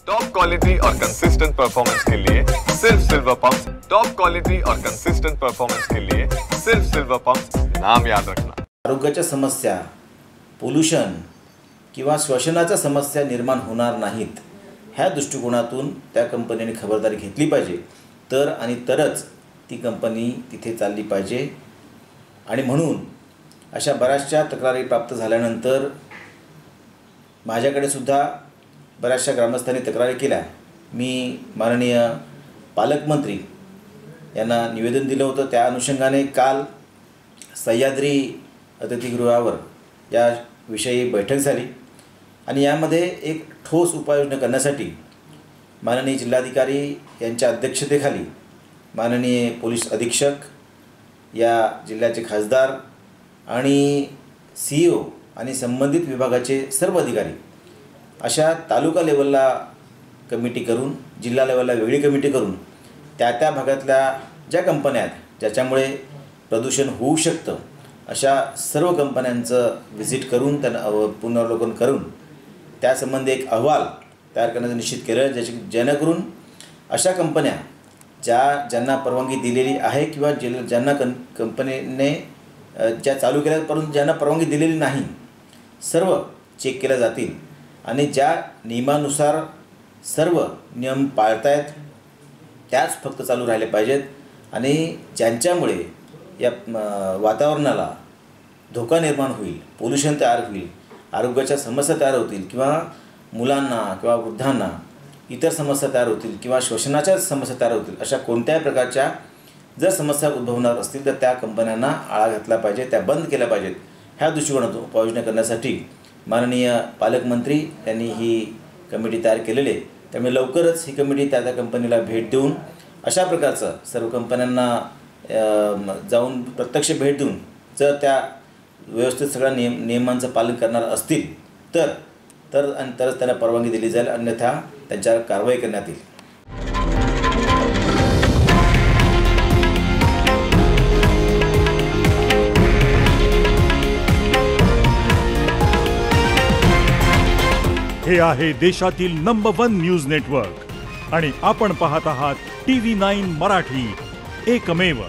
Top quality और consistent performance के लिए सिर्फ सिल्वर पंप्स। टॉप क्वालिटी और कंसिस्टेंट परफॉर्मेंस के लिए सिर्फ सिल्वर पंप्स, नाम याद रखना। आरोग्याच्या समस्या, पोल्यूशन किंवा श्वसनाच्या समस्या निर्माण होणार नाहीत ह्या दृष्टिकोनातून त्या कंपनीने खबरदारी घेतली पाहिजे, तरच ती कंपनी तिथे चालली पाहिजे। आणि म्हणून अशा बऱ्याचशा तक्रारी प्राप्त झाल्यानंतर माझ्याकडे सुद्धा बऱ्याचशा ग्रामस्थांनी तक्रारी केल्या। मी माननीय पालकमंत्री यांना निवेदन दिलं होतं। त्या अनुषंगाने काल सह्याद्री अतिथीगृहावर याविषयी बैठक झाली आणि यामध्ये एक ठोस उपाययोजना करण्यासाठी माननीय जिल्हाधिकारी यांच्या अध्यक्षतेखाली माननीय पोलीस अधीक्षक, या जिल्ह्याचे खासदार आणि CEO आणि संबंधित विभागाचे सर्व अधिकारी अशा तालुका लेवलला कमिटी करून, जिल्हा लेवलला वेगळी कमिटी करून त्या भागातल्या ज्या कंपन्या आहेत ज्याच्यामुळे प्रदूषण होऊ शकतं अशा सर्व कंपन्यांचं व्हिजिट करून त्यांना पुनरावलोकन करून त्यासंबंधी एक अहवाल तयार करण्याचं निश्चित केलं, जेणेकरून अशा कंपन्या ज्यांना परवानगी दिलेली आहे किंवा ज्यांना कंपनीने ज्या चालू केल्या परंतु ज्यांना परवानगी दिलेली नाही सर्व चेक केल्या जातील आणि ज्या नियमानुसार सर्व नियम पाळतायत त्याच फक्त चालू राहिले पाहिजेत आणि ज्यांच्यामुळे या वातावरणाला धोका निर्माण होईल, पोल्यूशन तयार होईल, आरोग्याच्या समस्या तयार होतील किंवा मुलांना किंवा वृद्धांना इतर समस्या तयार होतील किंवा श्वसनाच्या समस्या तयार होतील, अशा कोणत्याही प्रकारच्या जर समस्या उद्भवणार असतील तर त्या कंपन्यांना आळा घातला पाहिजे, त्या बंद केल्या पाहिजेत। ह्या दृष्टिकोनातून उपाययोजना करण्यासाठी माननीय पालकमंत्री यांनी ही कमिटी तयार केलेली आहे। त्यामुळे लवकरच ही कमिटी त्या कंपनीला भेट देऊन अशा प्रकारचं सर्व कंपन्यांना जाऊन प्रत्यक्ष भेट देऊन जर त्या व्यवस्थित सगळ्या नियमांचं पालन करणार असतील तरच त्यांना परवानगी दिली जाईल, अन्यथा त्यांच्यावर कारवाई करण्यात येईल। हे आहे देशातील नंबर 1 न्यूज नेटवर्क आणि आपण पाहत आहात TV9 मराठी, एकमेव।